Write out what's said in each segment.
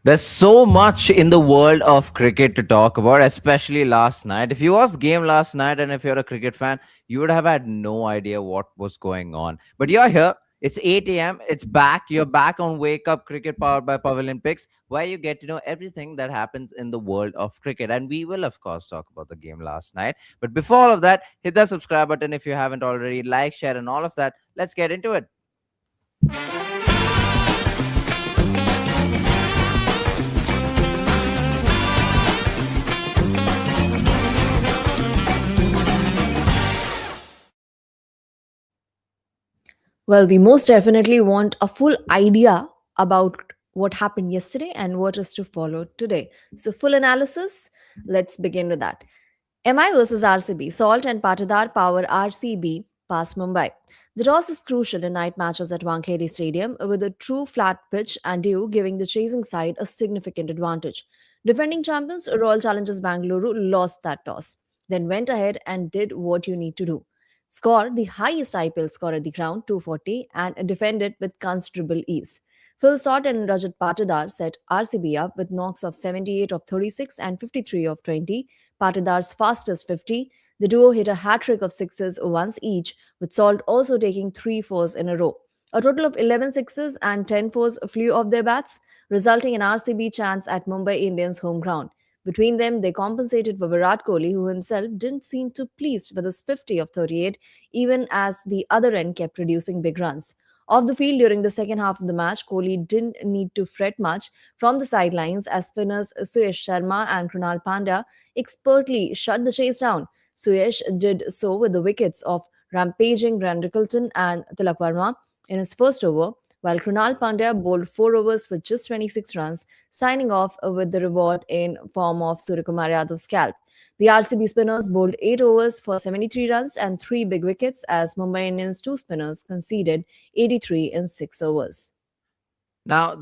There's so much in the world of cricket to talk about, especially last night. If you watched the game last night and if you're a cricket fan, you would have had no idea what was going on. But you're here. It's 8 a.m. It's back. You're back on Wake Up Cricket powered by Pavilion Picks, where you get to know everything that happens in the world of cricket. And we will, of course, talk about the game last night. But before all of that, hit the subscribe button if you haven't already, like, share, and all of that. Let's get into it. Well, we most definitely want a full idea about what happened yesterday and what is to follow today. So, full analysis, let's begin with that. MI versus RCB. Salt and Patidar power RCB past Mumbai. The toss is crucial in night matches at Wankhede Stadium, with a true flat pitch and dew giving the chasing side a significant advantage. Defending champions Royal Challengers Bangalore lost that toss, then went ahead and did what you need to do. Score the highest IPL score at the ground, 240, and defended with considerable ease. Phil Salt and Rajat Patidar set RCB up with knocks of 78 of 36 and 53 of 20. Patidar's fastest 50. The duo hit a hat trick of sixes once each, with Salt also taking three fours in a row. A total of 11 sixes and 10 fours flew off their bats, resulting in RCB chants at Mumbai Indians' home ground. Between them, they compensated for Virat Kohli, who himself didn't seem too pleased with his 50 of 38, even as the other end kept producing big runs. Off the field during the second half of the match, Kohli didn't need to fret much from the sidelines as spinners Suyesh Sharma and Krunal Pandya expertly shut the chase down. Suyesh did so with the wickets of rampaging Grant Rickelton and Tilak Verma in his first over, while Krunal Pandya bowled 4 overs for just 26 runs, signing off with the reward in form of Suryakumar Yadav's scalp. The RCB spinners bowled 8 overs for 73 runs and 3 big wickets as Mumbai Indians' two spinners conceded 83 in 6 overs. Now,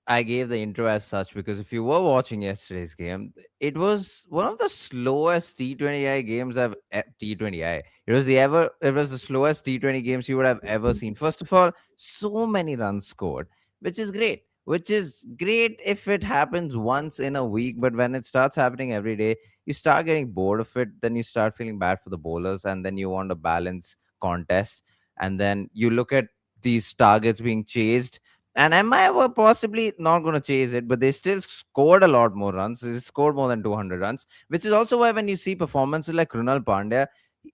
I gave the intro as such because if you were watching yesterday's game, it was one of the slowest T20I games T20I. It was the slowest T20 games you would have ever seen. First of all, so many runs scored, which is great. Which is great if it happens once in a week, but when it starts happening every day, you start getting bored of it. Then you start feeling bad for the bowlers, and then you want a balance contest. And then you look at these targets being chased, and MI were possibly not going to chase it, but they still scored a lot more runs. They scored more than 200 runs, which is also why when you see performances like Krunal Pandya,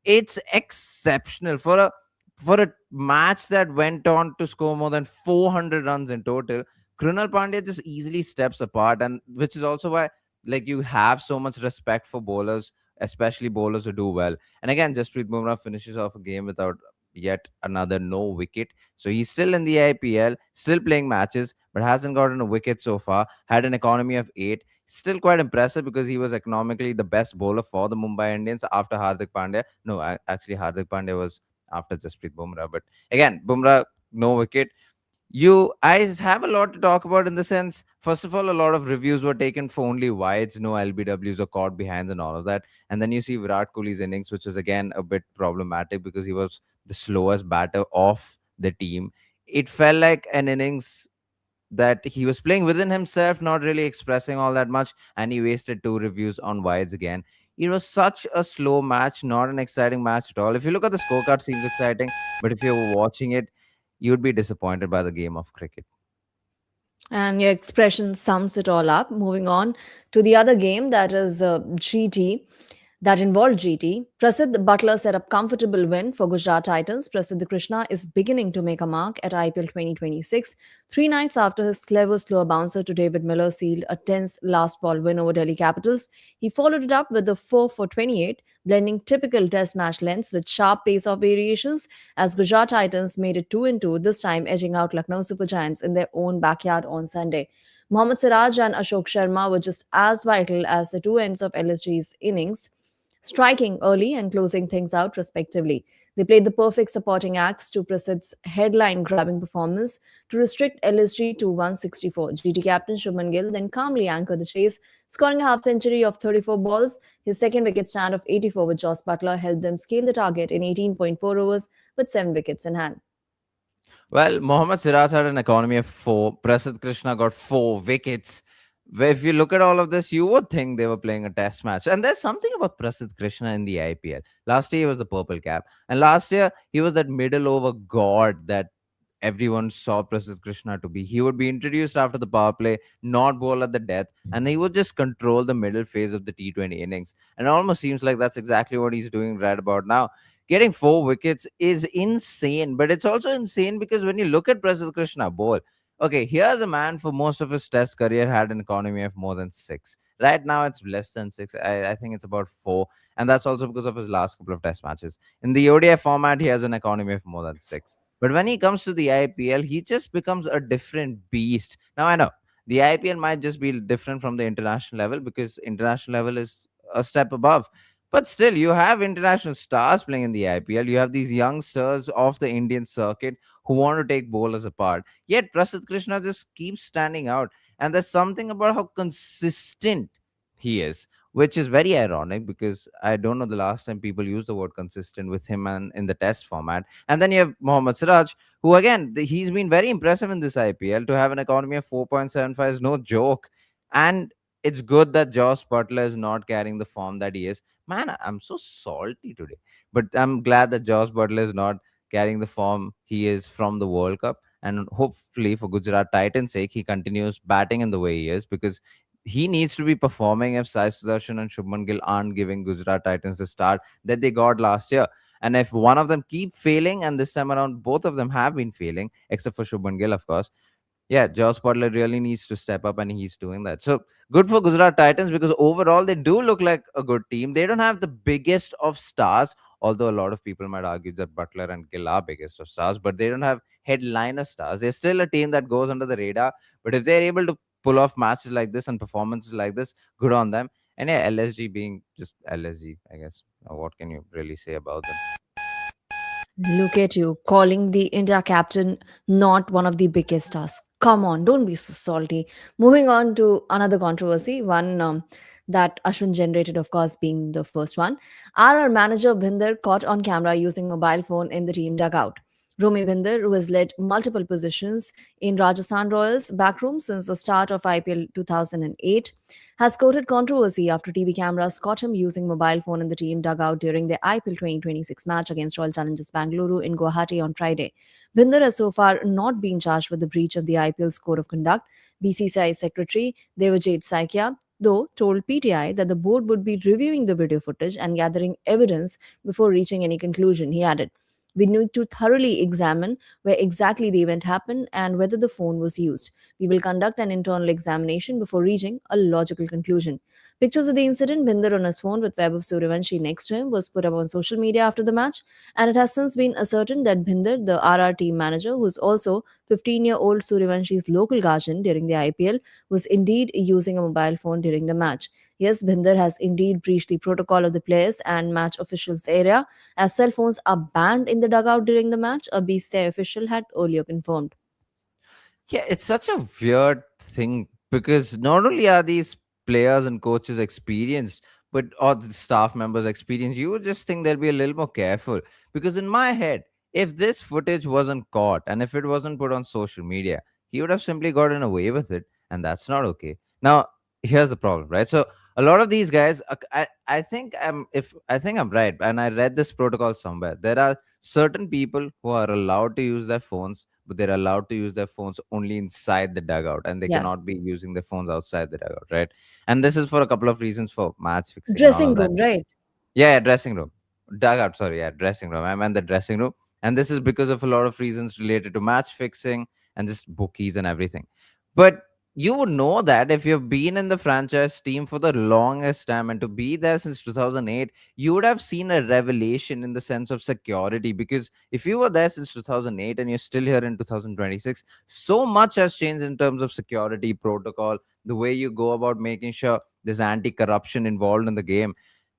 it's exceptional for a match that went on to score more than 400 runs in total. Krunal Pandya just easily steps apart, and which is also why like you have so much respect for bowlers, especially bowlers who do well. And again, Jasprit Bumrah finishes off a game without yet another no wicket, so he's still in the IPL, still playing matches, but hasn't gotten a wicket so far. Had an economy of 8. Still quite impressive because he was economically the best bowler for the Mumbai Indians after Hardik Pandya. No, actually, Hardik Pandya was after Jasprit Bumrah. But again, Bumrah, no wicket. I have a lot to talk about in the sense, first of all, a lot of reviews were taken for only wides, no LBWs or caught behinds and all of that. And then you see Virat Kohli's innings, which was again a bit problematic because he was the slowest batter of the team. It felt like an innings that he was playing within himself, not really expressing all that much, and he wasted two reviews on wides again. It was such a slow match, not an exciting match at all. If you look at the scorecard, seems exciting, but if you're watching it, you'd be disappointed by the game of cricket. And your expression sums it all up. Moving on to the other game, that is GT, that involved GT. Prasidh Butler set up comfortable win for Gujarat Titans. Prasidh Krishna is beginning to make a mark at IPL 2026. 3 nights after his clever slower bouncer to David Miller sealed a tense last ball win over Delhi Capitals, he followed it up with a 4 for 28, blending typical test match lengths with sharp pace-off variations as Gujarat Titans made it 2-2, this time edging out Lucknow Super Giants in their own backyard on Sunday. Mohammad Siraj and Ashok Sharma were just as vital as the two ends of LSG's innings, striking early and closing things out respectively. They played the perfect supporting acts to Prasidh's headline grabbing performance to restrict LSG to 164. GT captain Shubman Gill then calmly anchored the chase, scoring a half century of 34 balls. His second wicket stand of 84 with Jos Butler helped them scale the target in 18.4 overs with 7 wickets in hand. Well, Mohammad Siraj had an economy of four. Prasidh Krishna got 4 wickets. Where if you look at all of this, you would think they were playing a test match. And there's something about Prasidh Krishna in the IPL. Last year he was the purple cap. And last year he was that middle over god that everyone saw Prasidh Krishna to be. He would be introduced after the power play, not bowl at the death, and he would just control the middle phase of the T20 innings. And it almost seems like that's exactly what he's doing right about now. Getting 4 wickets is insane, but it's also insane because when you look at Prasidh Krishna bowl, okay, here's a man for most of his test career had an economy of more than 6. Right now, it's less than 6. I think it's about 4, and that's also because of his last couple of test matches. In the ODI format, he has an economy of more than 6. But when he comes to the IPL, he just becomes a different beast. Now, I know the IPL might just be different from the international level because international level is a step above. But still, you have international stars playing in the IPL. You have these youngsters off the Indian circuit who want to take bowlers apart. Yet Prasidh Krishna just keeps standing out. And there's something about how consistent he is, which is very ironic because I don't know the last time people used the word consistent with him and in the test format. And then you have Mohammad Siraj, who again, he's been very impressive in this IPL. To have an economy of 4.75 is no joke. And it's good that Josh Butler is not carrying the form that he is. Man, I'm so salty today. But I'm glad that Josh Butler is not carrying the form he is from the World Cup. And hopefully, for Gujarat Titans' sake, he continues batting in the way he is because he needs to be performing if Sai Sudarshan and Shubman Gill aren't giving Gujarat Titans the start that they got last year. And if one of them keep failing, and this time around both of them have been failing, except for Shubman Gill, of course, yeah, Josh Butler really needs to step up, and he's doing that. So good for Gujarat Titans because overall they do look like a good team. They don't have the biggest of stars, although a lot of people might argue that Butler and Gill are biggest of stars, but they don't have headliner stars. They're still a team that goes under the radar. But if they're able to pull off matches like this and performances like this, good on them. And yeah, LSG being just LSG, I guess. What can you really say about them? Look at you, calling the India captain not one of the biggest stars. Come on, don't be so salty. Moving on to another controversy, one that Ashwin generated, of course, being the first one. RR manager Bhinder caught on camera using mobile phone in the team dugout. Rumi Bhinder, who has led multiple positions in Rajasthan Royals backroom since the start of IPL 2008, has courted controversy after TV cameras caught him using mobile phone in the team dugout during the IPL 2026 match against Royal Challengers Bangalore in Guwahati on Friday. Bhinder has so far not been charged with the breach of the IPL's code of conduct. BCCI Secretary Devajit Saikia, though, told PTI that the board would be reviewing the video footage and gathering evidence before reaching any conclusion. He added, "We need to thoroughly examine where exactly the event happened and whether the phone was used. We will conduct an internal examination before reaching a logical conclusion." Pictures of the incident, Binder on his phone with Vaibhav Suryavanshi next to him, was put up on social media after the match, and it has since been ascertained that Bhinder, the RR team manager, who is also 15-year-old Suryavanshi's local guardian during the IPL, was indeed using a mobile phone during the match. Yes, Bhinder has indeed breached the protocol of the players and match officials area, as cell phones are banned in the dugout during the match, a BCI official had earlier confirmed. Yeah, it's such a weird thing because not only are these players and coaches experienced, but or the staff members experienced, you would just think they'll be a little more careful. Because in my head, if this footage wasn't caught and if it wasn't put on social media, he would have simply gotten away with it, and that's not okay. Now, here's the problem, right? So a lot of these guys, I think I'm right, and I read this protocol somewhere. There are certain people who are allowed to use their phones, but they're allowed to use their phones only inside the dugout and they Yeah. cannot be using their phones outside the dugout, right? And this is for a couple of reasons for match fixing and all Dressing of that. room, right? Yeah, dressing room. Dugout, sorry, yeah, dressing room. I meant the dressing room. And this is because of a lot of reasons related to match fixing and just bookies and everything. But you would know that if you've been in the franchise team for the longest time and to be there since 2008, you would have seen a revelation in the sense of security. Because if you were there since 2008 and you're still here in 2026, so much has changed in terms of security protocol, the way you go about making sure there's anti corruption involved in the game.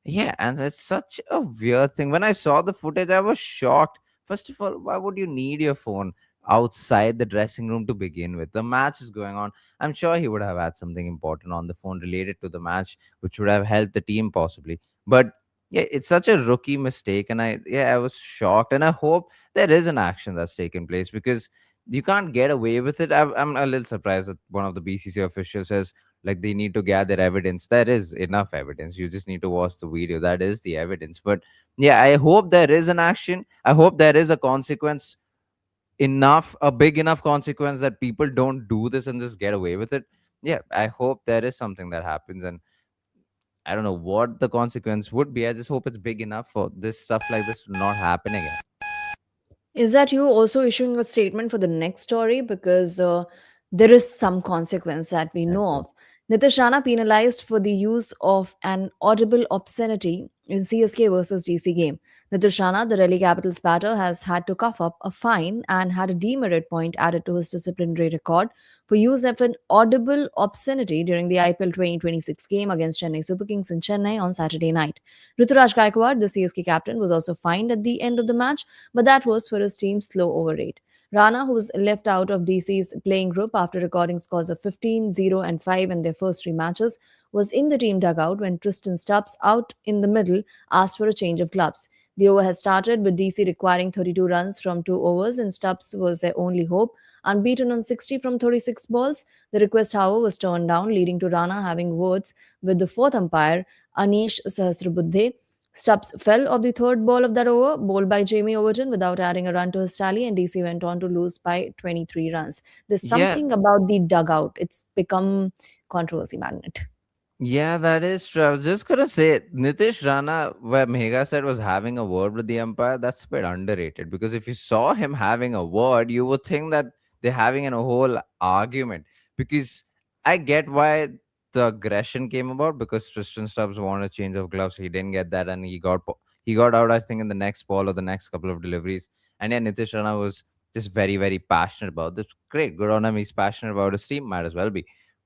Yeah, and it's such a weird thing. When I saw the footage, I was shocked. First of all, why would you need your phone outside the dressing room to begin with? The match is going on. I'm sure he would have had something important on the phone related to the match, which would have helped the team possibly. But Yeah, it's such a rookie mistake, and I was shocked, and I hope there is an action that's taken place because you can't get away with it. I'm a little surprised that one of the BCC officials says like they need to gather evidence. There is enough evidence. You just need to watch the video. That is the evidence. But yeah, I hope there is an action. I hope there is a consequence, enough a big enough consequence that people don't do this and just get away with it. Yeah, I hope there is something that happens, and I don't know what the consequence would be. I just hope it's big enough for this stuff like this to not happen again. Is that you also issuing a statement for the next story? Because there is some consequence that we Let's know of. go. Nitish Rana penalized for the use of an audible obscenity in CSK versus DC game. Nitish Rana, the Delhi Capitals batter, has had to cough up a fine and had a demerit point added to his disciplinary record for use of an audible obscenity during the IPL 2026 game against Chennai Super Kings in Chennai on Saturday night. Ruturaj Gaikwad, the CSK captain, was also fined at the end of the match, but that was for his team's slow over rate. Rana, who was left out of DC's playing group after recording scores of 15, 0, and 5 in their first three matches, was in the team dugout when Tristan Stubbs, out in the middle, asked for a change of gloves. The over had started with DC requiring 32 runs from 2 overs, and Stubbs was their only hope. Unbeaten on 60 from 36 balls, the request, however, was turned down, leading to Rana having words with the fourth umpire, Anish Sahasrabudhe. Stubbs fell off the third ball of that over, bowled by Jamie Overton without adding a run to his tally, and DC went on to lose by 23 runs. There's Yeah, something about the dugout. It's become controversy magnet. yeah, that is true. I was just gonna say Nitish Rana, where Megha said was having a word with the umpire, that's a bit underrated because if you saw him having a word, you would think that they're having a whole argument. Because I get why the aggression came about because Tristan Stubbs wanted a change of gloves. He didn't get that, and he got out, I think, in the next ball or the next couple of deliveries. And yeah, Nitish Rana was just very, very passionate about this. Great, good on him. He's passionate about his team, might as well be.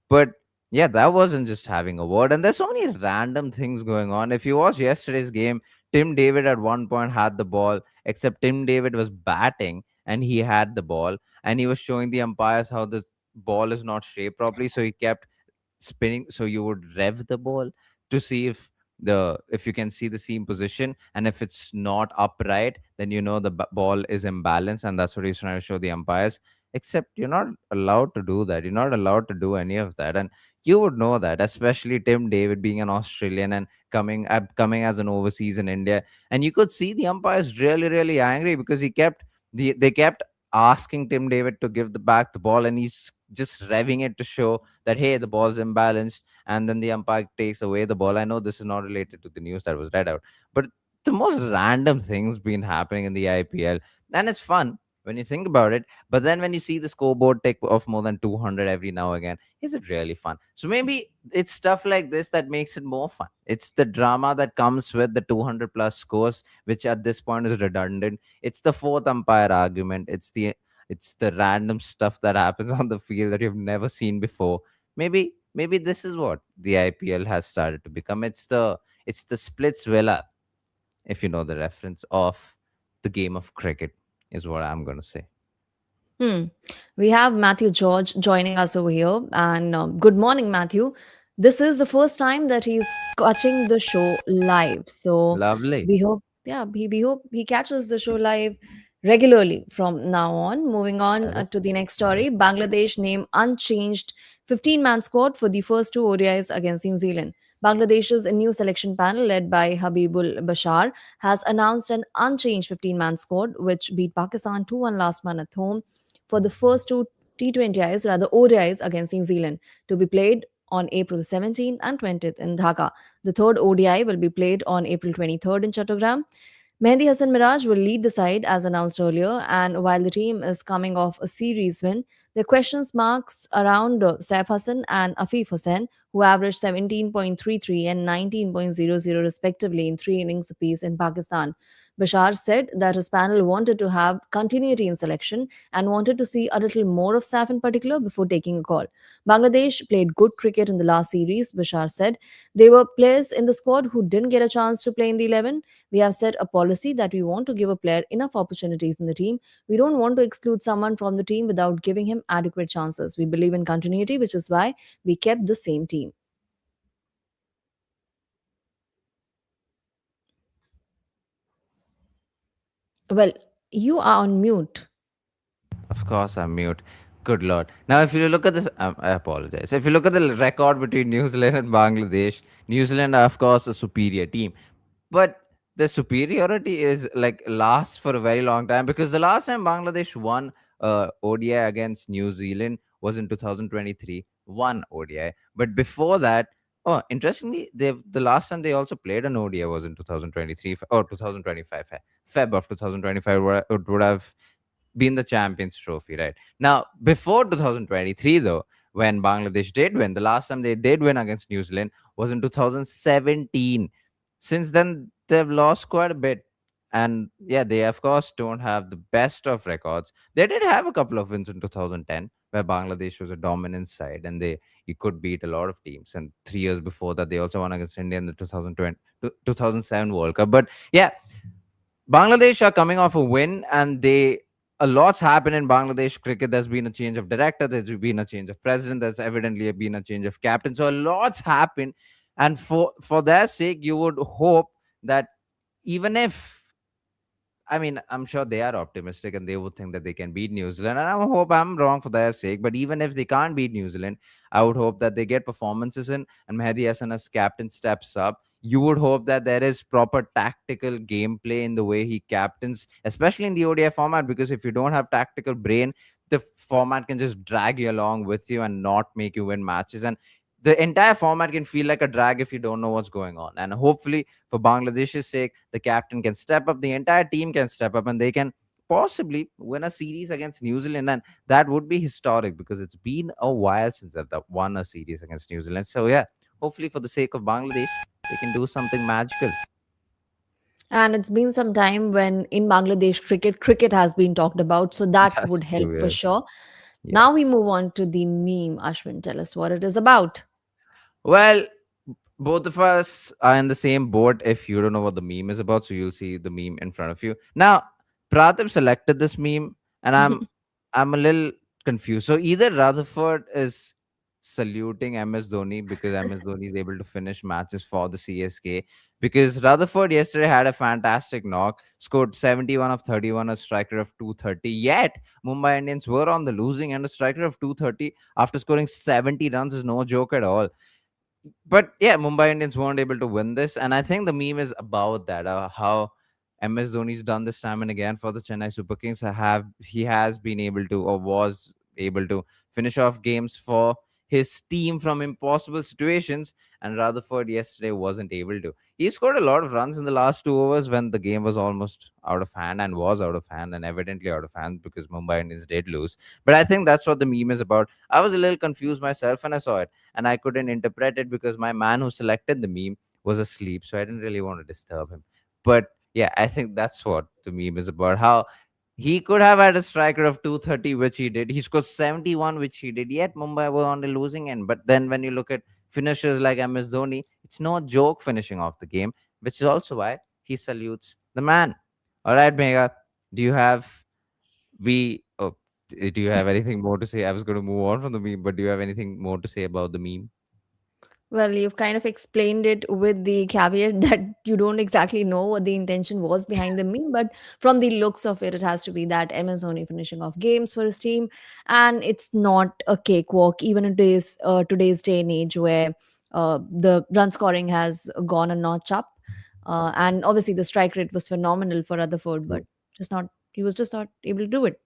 But yeah, that wasn't just having a word. And there's so many random things going on. If you watch yesterday's game, Tim David at one point had the ball, except Tim David was batting and he had the ball, and he was showing the umpires how the ball is not shaped properly. So he kept spinning, so you would rev the ball to see if you can see the seam position, and if it's not upright, then you know the ball is imbalanced, and that's what he's trying to show the umpires. Except you're not allowed to do that. You're not allowed to do any of that, and you would know that, especially Tim David being an Australian and coming as an overseas in India. And you could see the umpires really, really angry because they kept asking Tim David to give the back the ball, and he's just revving it to show that hey, the ball's imbalanced, and then the umpire takes away the ball. I know this is not related to the news that was read out, but the most random things been happening in the IPL, and it's fun when you think about it. But then when you see the scoreboard tick of more than 200 every now and again, is it really fun? So maybe it's stuff like this that makes it more fun. It's the drama that comes with the 200 plus scores, which at this point is redundant. It's the fourth umpire argument. It's the random stuff that happens on the field that you've never seen before. Maybe this is what the IPL has started to become. It's the splits villa, if you know the reference of the game of cricket, is what I'm gonna say. Hmm. We have Matthew George joining us over here. And good morning, Matthew. This is the first time that he's catching the show live. So Lovely. we hope he catches the show live regularly from now on. Moving on That is to the true. next That story, is true. Bangladesh name unchanged 15-man squad for the first two ODIs against New Zealand. Bangladesh's new selection panel, led by Habibul Bashar, has announced an unchanged 15-man squad, which beat Pakistan 2-1 last month at home for the first two T20Is, rather ODIs against New Zealand, to be played on April 17th and 20th in Dhaka. The third ODI will be played on April 23rd in Chattogram. Mehdi Hassan Miraj will lead the side as announced earlier, and while the team is coming off a series win, there are questions marks around Saif Hassan and Afif Hussain, who averaged 17.33 and 19.00 respectively in three innings apiece in Pakistan. Bashar said that his panel wanted to have continuity in selection and wanted to see a little more of Saif in particular before taking a call. Bangladesh played good cricket in the last series, Bashar said. There were players in the squad who didn't get a chance to play in the 11. We have set a policy that we want to give a player enough opportunities in the team. We don't want to exclude someone from the team without giving him adequate chances. We believe in continuity, which is why we kept the same team. Well, you are on mute. Of course, I'm mute. Good lord. Now, if you look at this, I apologize. If you look at the record between New Zealand and Bangladesh, New Zealand are, of course, a superior team. But the superiority is like lasts for a very long time, because the last time Bangladesh won ODI against New Zealand was in 2023, one ODI. But before that, oh, interestingly, the last time they also played an ODI was in 2023 or 2025, Feb of 2025, where it would have been the Champions Trophy, right? Now, before 2023, though, when Bangladesh did win, the last time they did win against New Zealand was in 2017. Since then, they've lost quite a bit. And yeah, they, of course, don't have the best of records. They did have a couple of wins in 2010, where Bangladesh was a dominant side and they you could beat a lot of teams. And 3 years before that, they also won against India in the 2020, 2007 World Cup. But yeah, Bangladesh are coming off a win, and they a lot's happened in Bangladesh cricket. There's been a change of director, there's been a change of president, there's evidently been a change of captain. So a lot's happened, and for their sake, you would hope that even if I mean, I'm sure they are optimistic and they would think that they can beat New Zealand. And I hope I'm wrong for their sake. But even if they can't beat New Zealand, I would hope that they get performances in and Mehdi Hasan as captain steps up. You would hope that there is proper tactical gameplay in the way he captains, especially in the ODI format, because if you don't have tactical brain, the format can just drag you along with you and not make you win matches. And the entire format can feel like a drag if you don't know what's going on. And hopefully, for Bangladesh's sake, the captain can step up, the entire team can step up, and they can possibly win a series against New Zealand. And that would be historic because it's been a while since they've won a series against New Zealand. So, yeah, hopefully, for the sake of Bangladesh, they can do something magical. And it's been some time when in Bangladesh cricket has been talked about, so that That's would help true, for yes. sure. Now we Yes. move on to the meme. Ashwin, tell us what it is about. Well, both of us are in the same boat if you don't know what the meme is about. So you'll see the meme in front of you. Now, Praatibh selected this meme, and I'm a little confused. So either Rutherford is saluting MS Dhoni because MS Dhoni is able to finish matches for the CSK, because Rutherford yesterday had a fantastic knock, scored 71 of 31, a striker of 230. Yet Mumbai Indians were on the losing end. A striker of 230 after scoring 70 runs is no joke at all. But yeah, Mumbai Indians weren't able to win this, and I think the meme is about that. How MS Dhoni's done this time and again for the Chennai Super Kings. He has been able to, or was able to, finish off games for his team from impossible situations, and Rutherford yesterday wasn't able to. He scored a lot of runs in the last 2 overs when the game was almost out of hand, and was out of hand, and evidently out of hand because Mumbai Indians did lose. But I think that's what the meme is about. I was a little confused myself when I saw it, and I couldn't interpret it because my man who selected the meme was asleep, so I didn't really want to disturb him. But yeah, I think that's what the meme is about. How he could have had a striker of 230, which he did. He scored 71, which he did. Yet Mumbai were on the losing end. But then when you look at finishers like MS Dhoni, it's no joke finishing off the game, which is also why he salutes the man. All right, Megha, do you have we? Oh, do you have anything more to say? I was going to move on from the meme, but do you have anything more to say about the meme? Well, you've kind of explained it with the caveat that you don't exactly know what the intention was behind the meme, but from the looks of it, it has to be that MS only finishing off games for his team, and it's not a cakewalk even in today's day and age where the run scoring has gone a notch up, and obviously the strike rate was phenomenal for Rutherford, but just not he was just not able to do it.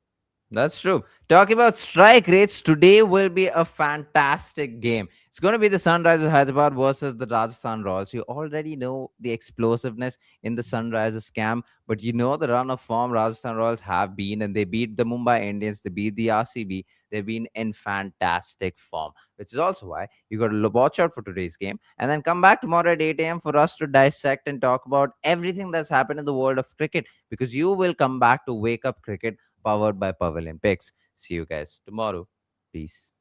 That's true. Talking about strike rates, today will be a fantastic game. It's going to be the Sunrisers Hyderabad versus the Rajasthan Royals. You already know the explosiveness in the Sunrisers camp, but you know the run of form Rajasthan Royals have been, and they beat the Mumbai Indians, they beat the RCB. They've been in fantastic form, which is also why you got to watch out for today's game, and then come back tomorrow at 8 a.m. for us to dissect and talk about everything that's happened in the world of cricket, because you will come back to Wake Up Cricket, powered by Pavilion Picks. See you guys tomorrow. Peace.